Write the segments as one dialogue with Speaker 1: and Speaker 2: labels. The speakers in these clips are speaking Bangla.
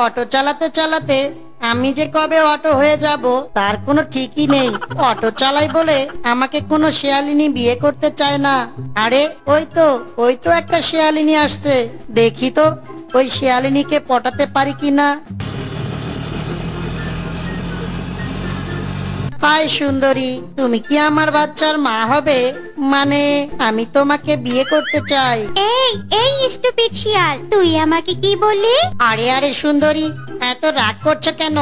Speaker 1: অটো চালাতে চালাতে আমি যে কবে অটো হয়ে যাব তার কোনো ঠিকই নেই। অটো চালাই বলে আমাকে কোনো শেয়ালিনী বিয়ে করতে চায় না। আরে ওই তো একটা শেয়ালিনী আসছে, দেখি তো ওই শেয়ালিনীকে পটাতে পারি কিনা। হাই সুন্দরী, তুমি কি আমার বাচ্চার মা হবে? মানে আমি তোমাকে বিয়ে করতে চাই।
Speaker 2: এই এই স্টুপিড শিয়াল, তুই আমাকে কি বললি?
Speaker 1: আরে আরে সুন্দরী, এত রাগ করছো কেন?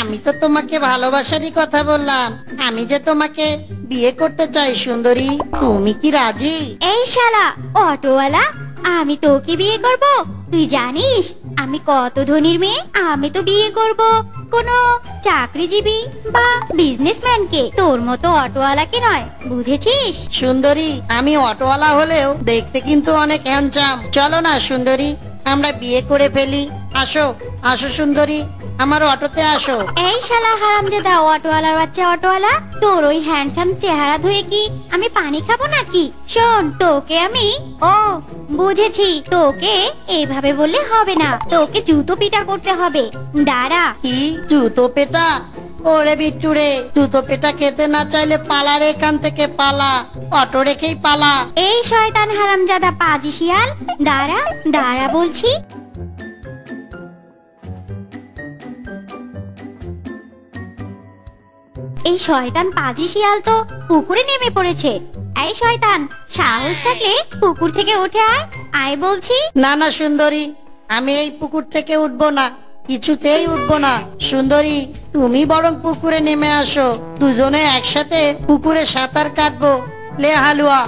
Speaker 1: আমি তো তোমাকে ভালোবাসারই কথা বললাম। আমি যে তোমাকে বিয়ে করতে চাই সুন্দরী, তুমি কি রাজি?
Speaker 2: এই শালা অটোওয়ালা, আমি তোকে বিয়ে করব? তুই জানিস আমি কত ধনীর মেয়ে? আমি তো বিয়ে করব কোনো চাকরিজীবী বা বিজনেসম্যানকে, তোর মতো অটোওয়ালাকে নয়, বুঝেছিস?
Speaker 1: সুন্দরী, আমি অটোওয়ালা হলেও দেখতে কিন্তু অনেক হ্যান্ডসাম। চলো না সুন্দরী, আমরা বিয়ে করে ফেলি। আসো আসো সুন্দরী, আমার অটোতে আসো।
Speaker 2: এই শালা হারামজাদা অটোওয়ালার বাচ্চা অটোওয়ালা, তোর ওই হ্যান্ডসাম চেহারা ধুয়ে কি আমি পানি খাবো নাকি? শোন, তোকে আমি বুঝেছি, তোকে এইভাবে বললে হবে না, তোকে জুতো পিটা করতে হবে। দাঁড়া।
Speaker 1: কি জুতো পেটা? ওরে বিট্টুরে, জুতো পেটা খেতে না চাইলে পালা রে, এখান থেকে পালা, অটো রেখেই পালা।
Speaker 2: এই শয়তান হারামজাদা পাজি শিয়াল, দাঁড়া দাঁড়া বলছি। এই শয়তান পাজি শিয়াল তো পুকুরে নেমে পড়েছে। এই শয়তান, সাহস থাকলে পুকুর থেকে উঠে আয়, আয় বলছি।
Speaker 1: না না সুন্দরী, আমি এই পুকুর থেকে উঠবো না, কিছুতেই উঠবো না। সুন্দরী, তুমি বরং পুকুরে নেমে আসো, দুজনে একসাথে পুকুরে সাঁতার কাটবো। লে হালুয়া।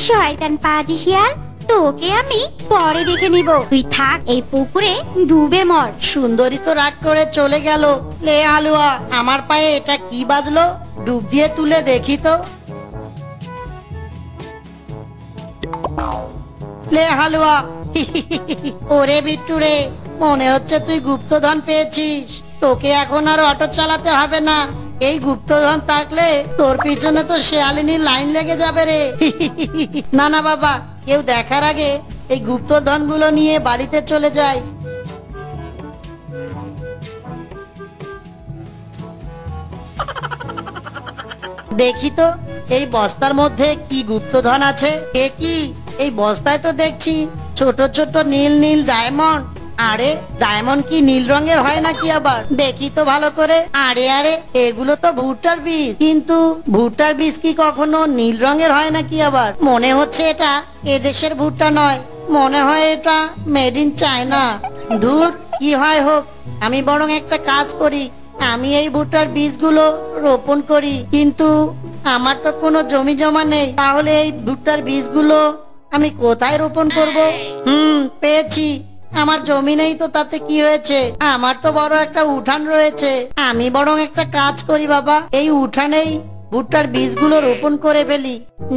Speaker 2: শয়তান পাজি শিয়াল, তোকে আমি পরে দেখে নিব, তুই থাক এই পুকুরে ডুবে মর।
Speaker 1: সুন্দরী তো রাগ করে চলে গেল। লে হালুয়া, আমার পায়ে এটা কি বাজলো? ডুব দিয়ে তুলে দেখি তো। লে হালুয়া। ওরে বিট্টুরে, মনে হচ্ছে তুই গুপ্তধন পেয়েছিস। তোকে এখন আর অটো চালাতে হবে না। এই গুপ্তধন থাকলে তোর পিছনে তো শেয়ালিনীর লাইন লেগে যাবে রে। না না বাবা, কেউ দেখার আগে এই গুপ্তধন গুলো নিয়ে বাড়িতে চলে যায়। দেখি তো এই বস্তার মধ্যে কি গুপ্তধন আছে। কি এই বস্তায় তো দেখছি ছোট ছোট নীল নীল ডায়মন্ড। আরে ডায়মন্ড কি নীল রঙের হয় নাকি আবার? দেখি তো ভালো করে। আরে আরে, এগুলো তো ভুট্টার বীজ, কিন্তু ভুট্টার বীজ কি কখনো নীল রঙের হয় নাকি আবার? মনে হচ্ছে এটা এদেশের ভুট্টা নয়, মনে হয় এটা মেড ইন চায়না। ধুর, কি হয় হোক, আমি বরং একটা কাজ করি, আমি এই ভুট্টার বীজগুলো রোপণ করি। কিন্তু আমার তো কোনো জমি জমা নেই, তাহলে এই ভুট্টার বীজগুলো আমি কোথায় রোপণ করব? পেয়েছি, আমার জমি নেই তো তাতে কি হয়েছে? আমার তো বড় একটা উঠান রয়েছে। আমি বরং একটা কাজ করি বাবা, এই উঠানেই ভুট্টার বীজগুলো রোপণ করে ফেলি।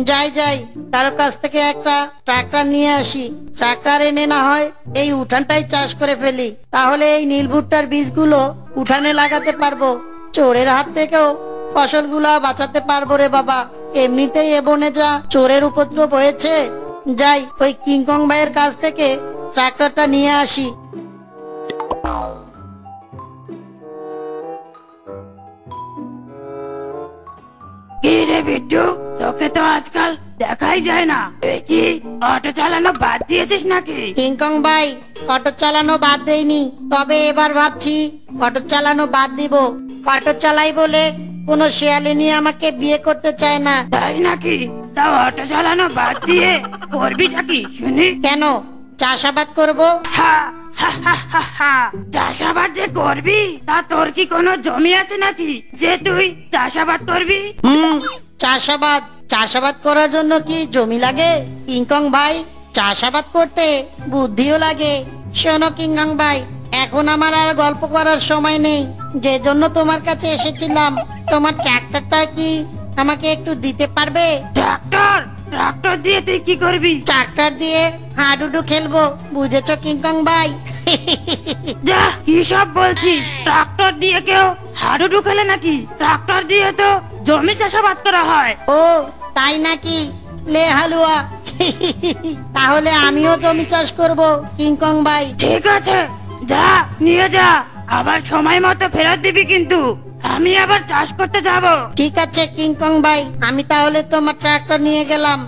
Speaker 1: যাই যাই, কারো কাছ থেকে একটা ট্রাক্টর নিয়ে আসি, ট্রাক্টর এনে না হয় এই উঠানটাই চাষ করে ফেলি, তাহলে এই নীল ভুট্টার বীজগুলো উঠানে লাগাতে পারবো। চোরের হাত থেকেও ফসলগুলা বাঁচাতে পারবো রে বাবা। এমনিতেই এ বনে যা চোরের উপদ্রব হয়েছে। যাই, ওই কিংকং ভাইয়ের কাছ থেকে ট্রাক্টরটা নিয়ে আসি।
Speaker 3: কি রে বিট্টু, তোকে তো আজকাল দেখাই যায় না, তুই কি অটো চালানো বাদ দিয়েছিস নাকি?
Speaker 1: কিংকং ভাই, অটো চালানো বাদ দেইনি, তবে এবার ভাবছি অটো চালানো বাদ দিব। অটো চালাই বলে কোনো শেয়ালিনী আমাকে বিয়ে করতে চায় না।
Speaker 3: তাই নাকি? তাও অটো চালানো বাদ দিয়ে করবিটা কি শুনি?
Speaker 1: কেন, চাষাবাদ করব।
Speaker 3: চাষাবাদ যে করবি, তা তোর কি কোনো জমি আছে নাকি যে তুই চাষাবাদ করবি?
Speaker 1: চাষাবাদ চাষাবাদ করার জন্য কি জমি লাগে কিংকং ভাই? চাষাবাদ করতে বুদ্ধিও লাগে। শোনো কিংকং ভাই, এখন আমার আর গল্প করার সময় নেই, যে জন্য তোমার কাছে এসেছিলাম। তোমার ট্রাক্টরটা কি আমাকে একটু দিতে পারবে?
Speaker 3: ট্রাক্টর? ট্রাক্টর দিয়ে তুই কি করবি?
Speaker 1: ট্রাক্টর দিয়ে হাডুডু খেলবো, বুঝেছো কিংকং ভাই?
Speaker 3: যা, কি সব বলছিস? ট্রাক্টর দিয়ে কেউ হাডুডু খেলে নাকি? ট্রাক্টর দিয়ে তো জমি চাষাবাদ করা হয়।
Speaker 1: ও তাই নাকি? লে হালুয়া। তাহলে আমিও জমি চাষ করব কিংকং ভাই।
Speaker 3: ঠিক আছে, যা নিয়ে যা, আবার সময় মতো ফেরত দিবি কিন্তু। আমি আবার চাষ করতে যাব।
Speaker 1: ঠিক আছে কিংকং ভাই, আমি তাহলে তোমার ট্রাক্টর নিয়ে গেলাম।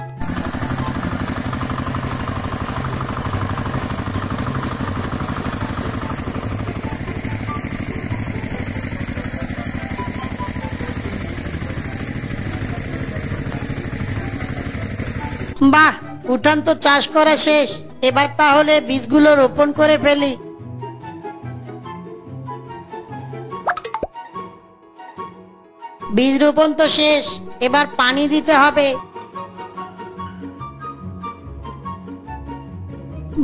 Speaker 1: বাহ, উঠান তো চাষ করা শেষ। এবার তাহলে বীজগুলো রোপণ করে ফেলি। বীজ রোপণ তো শেষ, এবার পানি দিতে হবে।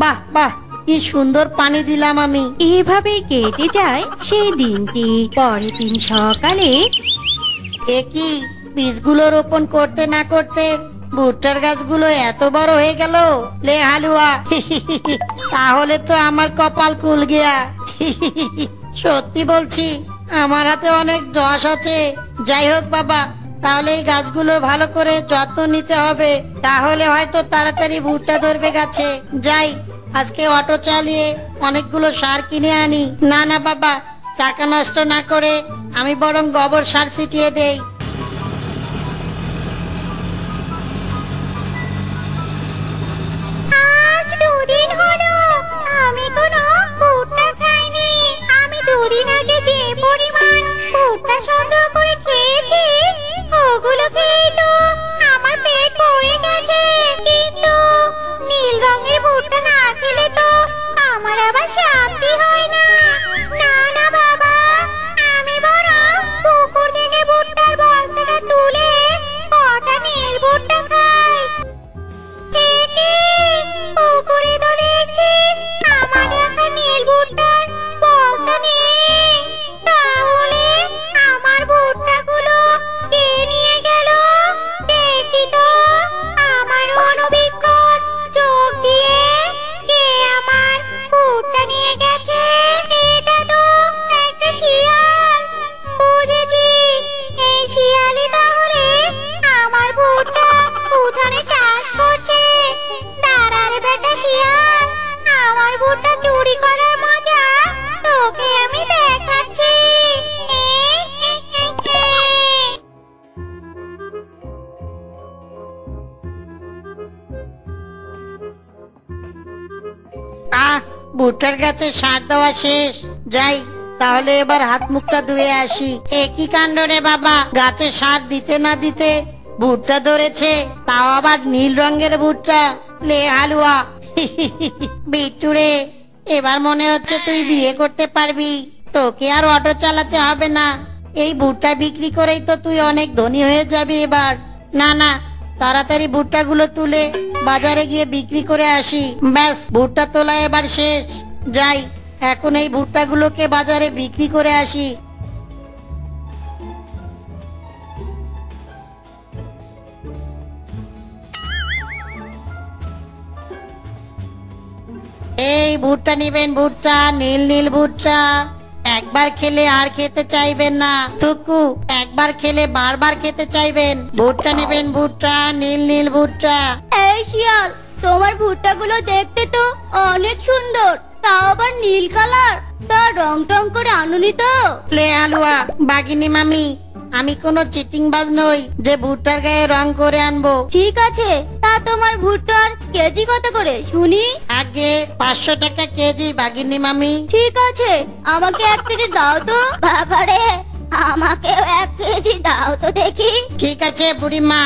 Speaker 1: বাহ বাহ, কি সুন্দর পানি দিলাম আমি।
Speaker 2: এভাবে কেটে যায় সেই দিনটি। পরের দিন সকালে
Speaker 1: এ কি, বীজগুলো রোপণ করতে না করতে ভুট্টার গাছগুলো এত বড় হয়ে গেল। লে হালুয়া, তাহলে তো আমার কপাল খুল গিয়া। সত্যি বলছি, আমার হাতে অনেক যশ আছে। যাই হোক বাবা, তাহলে এই গাছগুলোর ভালো করে যত্ন নিতে হবে, তাহলে হয়তো তাড়াতাড়ি ভুট্টা ধরবে গাছে। যাই, আজকে অটো চালিয়ে অনেকগুলো সার কিনে আনি। না না বাবা, টাকা নষ্ট না করে আমি বরং গোবর সার ছিটিয়ে দেই।
Speaker 2: আজ দুদিন হলো আমি কোনো ভুট্টা খাইনি। আমি দুদিন আগে যে পরিমাণ ভুট্টা সংগ্রহ করে খেয়েছি, ওগুলো খেয়েই তো আমার পেট ভরে গেছে। কিন্তু নীল রঙের ভুট্টা না খেলে তো আমার আবার শান্তি হয় না। না না বাবা, আমি বরং পুকুর থেকে ভুট্টার বস্তাটা তুলে কটা নীল ভুট্টা খাই। পুকুরে তো দেখছি আমার রাখা নীল ভুট্টার বস্তা নেই। তাহলে আমার ভুট্টাগুলো কে নিয়ে গেল? দেখি তো আমার অনবীক্ষণ চোখ দিয়ে কে আমার ভুট্টা নিয়ে গেছে। এটা তো একটা শিয়াল। বুঝেছি, এই শিয়ালই তাহলে আমার ভুট্টা উঠানে চাষ করছে। দাঁড়ার বেটা শিয়াল, আমার ভুট্টা চুরি করার মজা তোকে আমি দেখাচ্ছি।
Speaker 1: আহ, ভুট্টার গাছে সার দেওয়া শেষ। যাই, তাহলে এবার হাত মুখটা ধুয়ে আসি। একই কাণ্ড রে বাবা, গাছে সার দিতে না দিতে ভুট্টা ধরেছে, তাও আবার নীল রঙের ভুট্টা। লে হালুয়া, বিট্টু রে, এবার মনে হচ্ছে তুই বিয়ে করতে পারবি। তোকে আর অটো চালাতে হবে না। এই ভুট্টা বিক্রি করেই তো তুই অনেক ধনী হয়ে যাবি এবার। না না, তাড়াতাড়ি ভুট্টাগুলো তুলে বাজারে গিয়ে বিক্রি করে আসি। ব্যাস, ভুট্টা তোলা এবার শেষ। যাই, এখন এই ভুট্টাগুলোকে বাজারে বিক্রি করে আসি। এই ভুট্টা নিবেন, ভুট্টা, নীল নীল ভুট্টা। একবার খেলে আর খেতে চাইবেন না। টুকু, একবার খেলে বারবার খেতে চাইবেন। ভুট্টা নেবেন, ভুট্টা, নীল নীল ভুট্টা।
Speaker 2: এই শিয়াল, তোমার ভুট্টাগুলো দেখতে তো অনেক সুন্দর, তাও আবার নীল কালার। তা রং টং করে আনুনি তো?
Speaker 1: লে হালুয়া, বাগিনী মামি, আমি কোনো চিটিংবাজ নই যে ভুট্টার গায়ে রং করে আনবো।
Speaker 2: ঠিক আছে, তা তোমার ভুট্টার কেজি কত করে শুনি?
Speaker 1: আগে 500 টাকা কেজি বাগিনী মামি।
Speaker 2: ঠিক আছে, আমাকে 1 কেজি দাও তো। বাবারে, আমাকেও 1 কেজি দাও তো দেখি।
Speaker 1: ঠিক আছে বুড়িমা,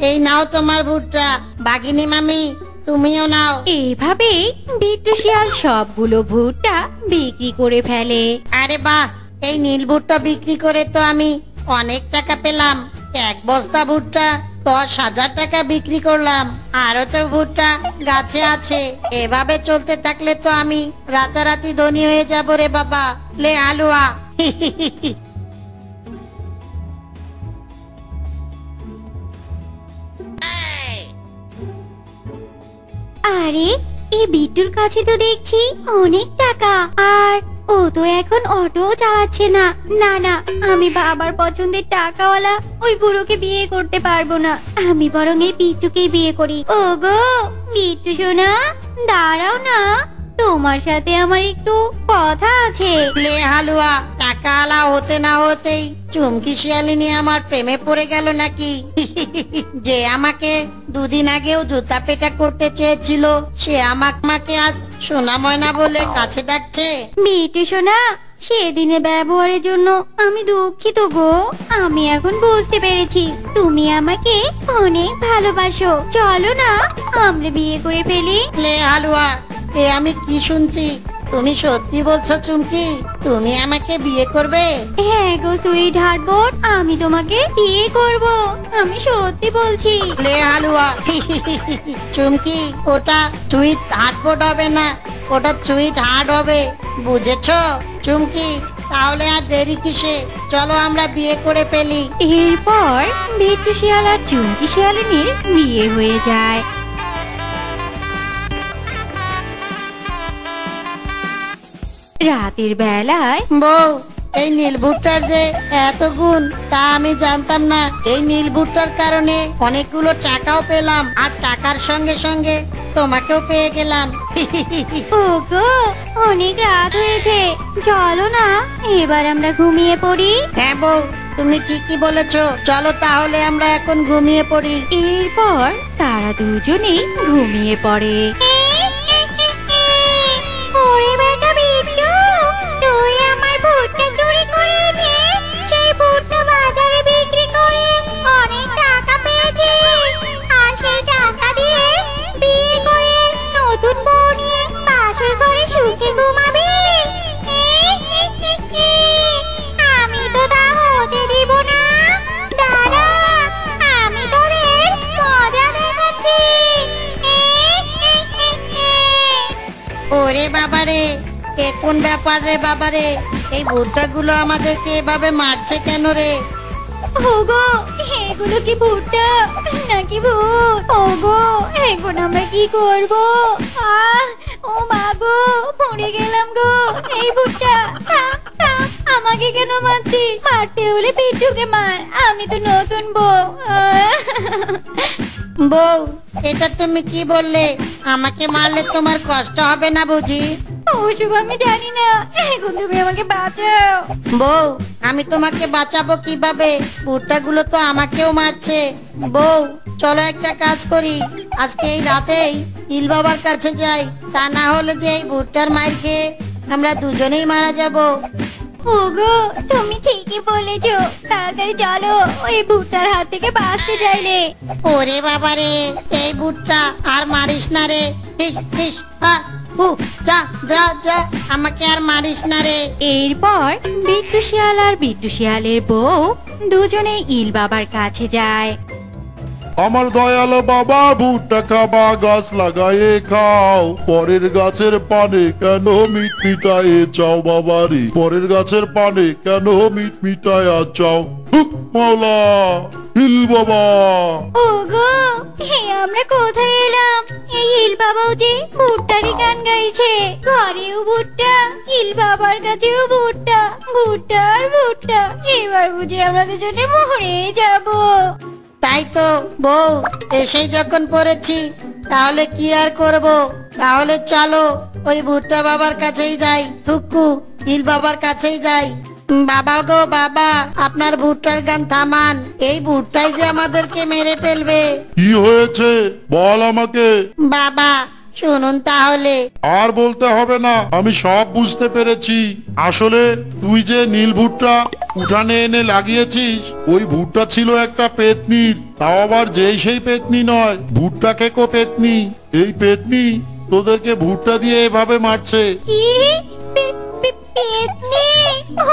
Speaker 1: এই নাও তোমার ভুট্টা। বাগিনী মামি, তুমিও নাও।
Speaker 2: এইভাবে বিট্টু শিয়াল সবগুলো ভুট্টা বিক্রি করে ফেলে।
Speaker 1: আরে বাহ, এই নীল ভুট্টা বিক্রি করে তো আমি অনেক টাকা পেলাম। 1 বস্তা ভুট্টা 10,000 টাকা বিক্রি করলাম। আরো তো ভুট্টা গাছে আছে। এভাবে চলতে থাকলে তো আমি রাতারাতি ধনী হয়ে যাব রে বাবা। লে হালুয়া।
Speaker 2: আরে, এই বিট্টুর কাছে তো দেখছি অনেক টাকা। আর ও তো এখন অটো চালাচ্ছে না। না না, আমি বাবার পছন্দের টাকাওয়ালা ওই বুড়োকে বিয়ে করতে পারবো না। আমি বরং এই বিট্টুকেই বিয়ে করি। ওগো বিট্টু সোনা, দাঁড়াও না, তোমার সাথে আমার একটু কথা আছে।
Speaker 1: লে হালুয়া, টাকাওয়ালা হতে না হতেই চুমকি শিয়ালিনী আমার প্রেমে পড়ে গেল নাকি? যে আমাকে দুদিন আগেও জুতা পেটা করতে চেয়েছিল, সে আমাকে আজ সোনা ময়না বলে কাছে ডাকছে।
Speaker 2: বিট্টু সোনা, সেদিনের ব্যবহারের জন্য আমি দুঃখিত গো। আমি এখন বুঝতে পেরেছি তুমি আমাকে অনেক ভালোবাসো। চলো না আমরা বিয়ে করে ফেলি।
Speaker 1: লে হালুয়া, এ আমি কি শুনছি? তুমি সত্যি বলছো চুমকি? তুমি আমাকে বিয়ে করবে?
Speaker 2: হ্যাঁ গো সুইট হার্টবোর্ড, আমি তোমাকে বিয়ে করব। আমি সত্যি বলছি।
Speaker 1: লে হালুয়া, চুমকি, ওটা সুইট হার্টবোর্ড হবে না, ওটা সুইট হার্ট হবে, বুঝেছো চুমকি? তাহলে আর দেরি কিসে, চলো আমরা বিয়ে করে ফেলি।
Speaker 2: এরপর বিট্টু শিয়াল আর চুমকি শিয়ালিনীর বিয়ে হয়ে যায়। রাতের বেলায়
Speaker 1: বউ, এই নীল ভুট্টার যে এত গুণ তা আমি জানতাম না। এই নীল ভুট্টার কারণে অনেকগুলো টাকাও পেলাম, আর টাকার সঙ্গে সঙ্গে তোমাকেও পেয়ে গেলাম।
Speaker 2: ওগো অনেক রাত হয়েছে, চলো না এবার আমরা ঘুমিয়ে পড়ি।
Speaker 1: হ্যাঁ বউ, তুমি ঠিকই বলেছো, চলো তাহলে আমরা এখন ঘুমিয়ে পড়ি।
Speaker 2: এরপর তারা দুজনেই ঘুমিয়ে পড়ে। ওরে বেটা বিট্টু, তুই আমার ভুট্টা চুরি করে এনে সেই ভুট্টা বাজারে বিক্রি করে অনেক টাকা পেয়েছিস, আর সেই টাকা দিয়ে বিয়ে করে নতুন বউ নিয়ে বাসর ঘরে সুখে ঘুমাবি। আমি তো তা হতে দিব না। দাঁড়া, আমি তোদের মজা দেখাচ্ছি।
Speaker 1: ওরে বাবারে, এ কোন ব্যাপার রে বাবারে? এই ভুট্টাগুলো আমাদেরকে এভাবে মারছে কেন রে?
Speaker 2: ওগো এগুলো কি ভুট্টা নাকি ভূত? ওগো এখন আমরা কি করব? ও মা গো, পড়ে গেলাম গো। এই ভুট্টা, আমাকে কেন মারছিস? মারতে হলে বিট্টুকে মার, আমি তো নতুন বউ।
Speaker 1: বউ, এটা তুমি কি বললে? আমাকে মারলে তোমার কষ্ট হবে না বুঝি?
Speaker 2: ওসব আমি জানি না, এখন তুমি আমাকে বাঁচাও।
Speaker 1: বউ, আমি তোমাকে বাঁচাবো কিভাবে? ভুট্টাগুলো তো আমাকেও মারছে। বউ, চলো একটা কাজ করি, আজকে এই রাতেই ইল বাবার কাছে যাই, তা না হলে যে এই ভুট্টার মার খেয়ে আমরা দুজনেই মারা যাব।
Speaker 2: ওগো তুমি ঠিকই বলেছো, তাড়াতাড়ি চলো ওই ভুট্টার হাত থেকে বাঁচতে চাইলে।
Speaker 1: ওরে বাবারে, এই ভুট্টা আর মারিস না রে। হিস হিস, যা যা যা, আমাকে আর মারিস না রে।
Speaker 2: এরপর বিট্টু শিয়াল আর বিট্টু শিয়ালের বউ দুজনে ইল বাবার কাছে যায়।
Speaker 4: আমার দয়ালো বাবা, ভুট্টা খাবা গাছ লাগায়ে খাও, পরের গাছের পানে কেন মিট মিটায়ে চাও বাবারে, পরের গাছের পানে কেন মিট মিটায়া চাও। মাওলা, হিল বাবা।
Speaker 2: ওগো আমরা কোথায় এলাম? এই ইল বাবাও যে ভুট্টারই গান গাইছে, ঘরেও ভুট্টা, ইল বাবার কাছেও ভুট্টা, ভুট্টা আর ভুট্টা। এবার বুঝি আমরা দুজনে মরে যাব।
Speaker 1: তাই তো বউ, এসেই যখন পড়েছি তাহলে কি আর করব? তাহলে চলো ওই ভুট্টা বাবার কাছেই যাই, থুকু ইল বাবার কাছেই যাই। বাবা গো বাবা, আপনার ভুট্টার গান থামান, এই ভুট্টাই যে আমাদেরকে মেরে ফেলবে।
Speaker 4: কি হয়েছে বল আমাকে।
Speaker 1: বাবা শুনুন তাহলে।
Speaker 4: আর বলতে হবে না, আমি সব বুঝতে পেরেছি। আসলে তুই যে নীল ভুট্টা উঠানে এনে লাগিয়েছিস, ওই ভুট্টা ছিল একটা পেতনির, তাও আবার যেই সেই পেতনি নয়, ভুট্টা খেকো পেতনি। এই পেতনি তোদেরকে ভুট্টা দিয়ে এভাবে মারছে।
Speaker 2: কি? পেতনি?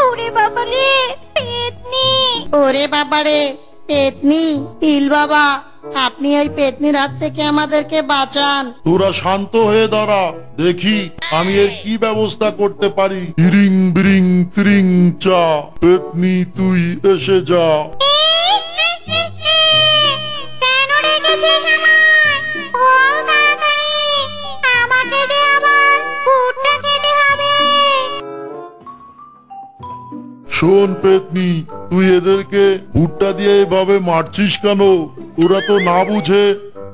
Speaker 2: ওরে বাবা রে, পেতনি!
Speaker 1: ওরে বাবারে, পেতনি! ইল বাবা, আপনি ওই পেতনির হাত থেকে আমাদেরকে বাঁচান।
Speaker 4: তোরা শান্ত হয়ে দাঁড়া, দেখি আমি এর কি ব্যবস্থা করতে পারি। ইরিং বিরিং ত্রিং চা, পেতনি তুই এসে যা।
Speaker 2: কেন রেখেছিস আমায়? বল তাড়াতাড়ি, আমাকে যে আবার ভুট্টা খেতে হবে।
Speaker 4: শোন পেতনি, তুই এদেরকে ভুট্টা দিয়ে এভাবে মারছিস কেন? ওরা তো না বুঝে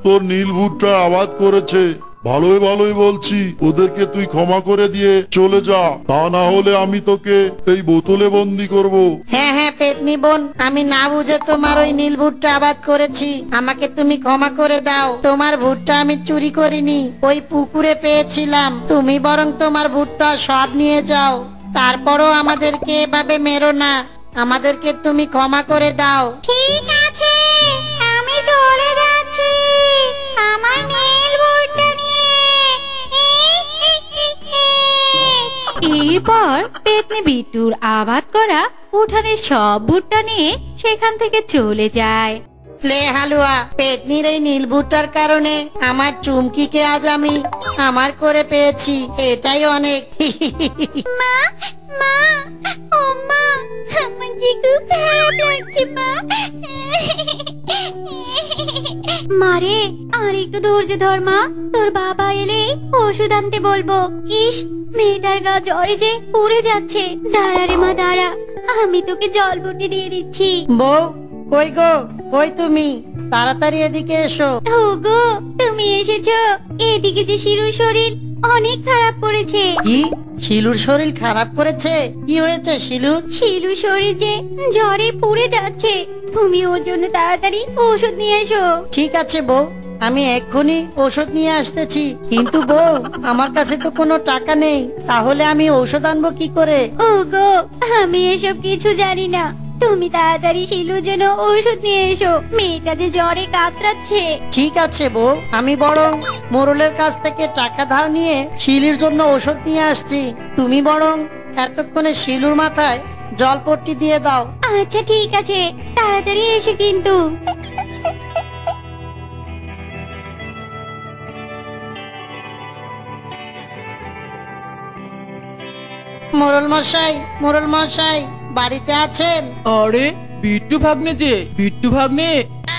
Speaker 4: তোর নীল ভুট্টা আবাদ করেছে। ভালোই ভালোই বলছি, ওদেরকে তুই ক্ষমা করে দিয়ে চলে যা, তা না হলে আমি তোকে এই বোতলে বন্দি করব।
Speaker 1: হ্যাঁ হ্যাঁ পেতনি বোন, আমি না বুঝে তোমার ওই নীল ভুট্টা আবাদ করেছি, আমাকে তুমি ক্ষমা করে দাও। তোমার ভুট্টা আমি চুরি করিনি, ওই পুকুরে পেয়েছিলাম। তুমি বরং তোমার ভুট্টা সব নিয়ে যাও, তারপরও আমাদেরকে এভাবে মেরো না, আমাদেরকে তুমি ক্ষমা করে দাও।
Speaker 2: ঠিক আছে, আমি চলে যাচ্ছি আমার নীল ভুট্টা নিয়ে। এরপর পেতনি বিট্টুর আবাদ করা উঠানের সব ভুট্টা নিয়ে সেখান থেকে চলে যায়।
Speaker 1: লে হালুয়া, পেতনির এই নীল ভুট্টার কারণে আমার চুমকিকে আজ আমি আমার করে পেয়েছি, এটাই অনেক।
Speaker 2: মা, মা, ও মা, আমার যে খুব খারাপ লাগছে মা। মারে, আর একটু ধৈর্য ধর মা, তোর বাবা এলে ওষুধ আনতে বলবো। ইস, মেয়েটার গা জ্বরে যে পুড়ে যাচ্ছে। দাঁড়া রে মা, দাঁড়া, আমি তোকে জল বটি দিয়ে দিচ্ছি।
Speaker 1: বউ, কই গো, কই তুমি? তাড়াতাড়ি এদিকে এসো।
Speaker 2: ওগো, তুমি এসেছো? এদিকে যে শিরুর শরীর অনেক খারাপ করেছে।
Speaker 1: কি? শিলুর শরীর খারাপ করেছে? কি হয়েছে শিলুর?
Speaker 2: শিলু শরীর যে জ্বরে পুড়ে যাচ্ছে, তুমি ওর জন্য তাড়াতাড়ি ওষুধ নিয়ে এসো।
Speaker 1: ঠিক আছে বউ, আমি এক্ষুনি ওষুধ নিয়ে আসতেছি। কিন্তু বউ, আমার কাছে তো কোনো টাকা নেই, তাহলে আমি ঔষধ আনবো কি করে?
Speaker 2: ওগো, আমি এসব কিছু জানি না, তুমি তাড়াতাড়ি শিলুর জন্য ওষুধ নিয়ে এসো, মেয়েটা যে জ্বরে কাতরাচ্ছে।
Speaker 1: ঠিক আছে বউ, আমি বরং মোরলের কাছ থেকে টাকা ধার নিয়ে শিলির জন্য ওষুধ নিয়ে আসছি। তুমি বরং এতক্ষণে শিলুর মাথায় জলপট্টি দিয়ে দাও।
Speaker 2: আচ্ছা ঠিক আছে, তাড়াতাড়ি এসো কিন্তু।
Speaker 1: মোরল মশাই, মোরল মশাই, বাড়িতে আছেন?
Speaker 5: আরে বিট্টু ভাগ্নে, যে বিট্টু ভাগ্নে,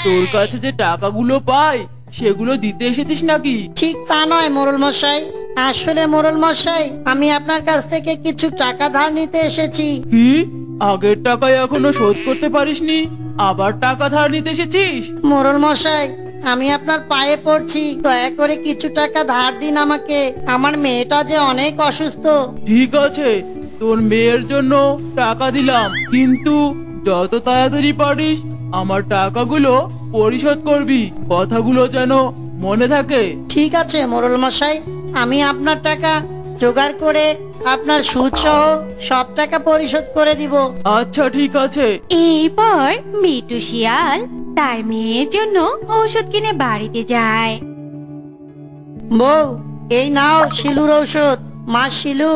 Speaker 5: তোর কাছে যে টাকাগুলো পাই সেগুলো দিতে এসেছিস নাকি?
Speaker 1: ঠিক তা নয় মোরল মশাই, আসলে মোরল মশাই, আমি আপনার কাছ থেকে কিছু টাকা ধার নিতে এসেছি।
Speaker 5: কি, আগের টাকা এখনো শোধ করতে পারিসনি, আবার টাকা ধার নিতে এসেছিস?
Speaker 1: মোরল মশাই, আমি আপনার পায়ে পড়ছি, দয়া করে কিছু টাকা ধার দিন আমাকে, আমার মেয়েটা যে অনেক অসুস্থ।
Speaker 5: ঠিক আছে, তোর মেয়ের জন্য টাকা দিলাম, কিন্তু যত তাড়াতাড়ি পারিস আমার টাকাগুলো পরিশোধ করবি, কথাগুলো যেন মনে থাকে।
Speaker 1: ঠিক আছে মোরল মশাই, আমি আপনার টাকা জোগাড় করে আপনার সুদ সহ সব টাকা পরিশোধ করে দিব।
Speaker 5: আচ্ছা ঠিক আছে।
Speaker 2: এরপর মিটু শিয়াল তার মেয়ের জন্য ওষুধ কিনে বাড়িতে যায়।
Speaker 1: বউ, এই নাও শিলুর ঔষধ। মা শিলু,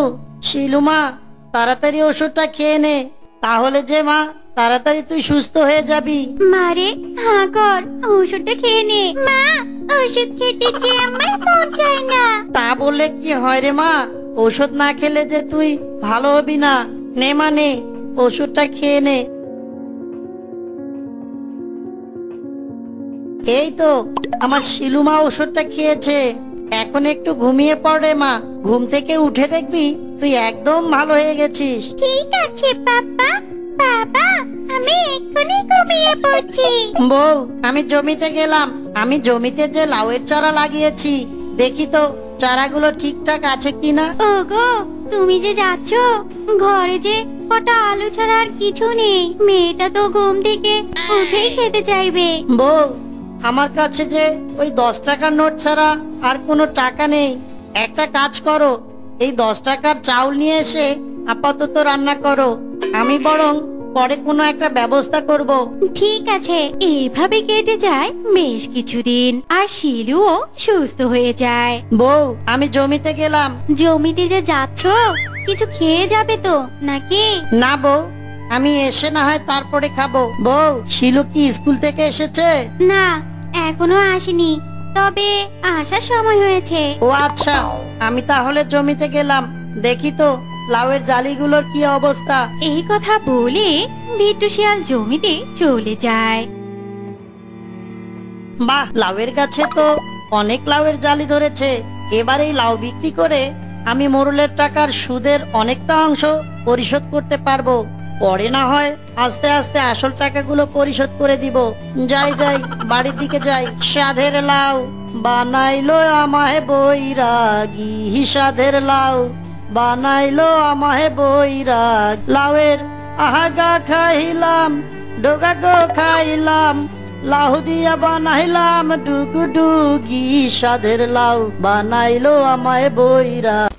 Speaker 1: শিলু মা, তাড়াতাড়ি ওষুধটা খেয়ে নে, তাহলে যে মা তাড়াতাড়ি তুই সুস্থ হয়ে যাবি।
Speaker 2: মারে, হ্যাঁ কর, ওষুধটা খেয়ে নে। মা, ওষুধ খেতে যে আমার মন চায় না।
Speaker 1: তা বললে কি হয় রে মা, ওষুধ না খেলে যে তুই ভালো হবি না। নে মা নে, ওষুধটা খেয়ে নে। এই তো আমার শিলু মা ওষুধটা খেয়েছে, এখন একটু ঘুমিয়ে পড়ে মা, ঘুম থেকে উঠে দেখবি তুই একদম ভালো হয়ে গেছিস।
Speaker 2: ঠিক আছে বাবা, বাবা, আমি এক্ষুনি ঘুমিয়ে পড়ছি।
Speaker 1: বউ, আমি জমিতে গেলাম, আমি জমিতে যে লাউয়ের চারা লাগিয়েছি, দেখি তো চারাগুলো ঠিকঠাক আছে কিনা।
Speaker 2: ওগো, তুমি যে যাচ্ছ, ঘরে যে কটা আলু ছাড়া আর কিছু নেই, মেয়েটা তো ঘুম থেকে উঠেই খেতে চাইবে।
Speaker 1: বউ, আমার কাছে যে ওই 10 টাকার নোট ছাড়া আর কোনো টাকা নেই, একটা কাজ করো, এই 10 টাকার চাউল নিয়ে এসে আপাতত রান্না করো, আমি বরং পরে কোনো একটা ব্যবস্থা করব।
Speaker 2: ঠিক আছে। এইভাবে কেটে যায় বেশ কিছুদিন, আর শিলুও সুস্থ হয়ে যায়।
Speaker 1: বউ, আমি জমিতে গেলাম।
Speaker 2: জমিতে যে যাচ্ছ, কিছু খেয়ে যাবে তো নাকি?
Speaker 1: না বউ, আমি এসে না হয় তারপরে খাবো। বউ, শিলু কি স্কুল থেকে এসেছে?
Speaker 2: না, এখনো আসেনি, তবে আসার সময় হয়েছে।
Speaker 1: ও আচ্ছা, আমি তাহলে জমিতে গেলাম, দেখি তো লাউয়ের জালিগুলোর কি অবস্থা।
Speaker 2: এই কথা বলে বিট্টু শিয়াল জমিতে চলে যায়।
Speaker 1: বাহ, লাউয়ের গাছে তো অনেক লাউয়ের জালি ধরেছে, এবার এই লাউ বিক্রি করে আমি মোরলের টাকার সুদের অনেকটা অংশ পরিশোধ করতে পারবো। পরে না হয় আস্তে আস্তে আসল টাকাগুলো পরিশোধ করে দিব। যাই যাই, বাড়ির দিকে যাই। সাধের লাউ বানাইলো আমায় বৈরাগী, সাধের লাউ বানাইলো আমায় বৈরাগ। লাউয়ের আহাগা খাইলাম, ডোগা গো খাইলাম, লাউ দিয়া বানাইলাম ডুগডুগি, সাধের লাউ বানাইলো আমায় বৈরাগ।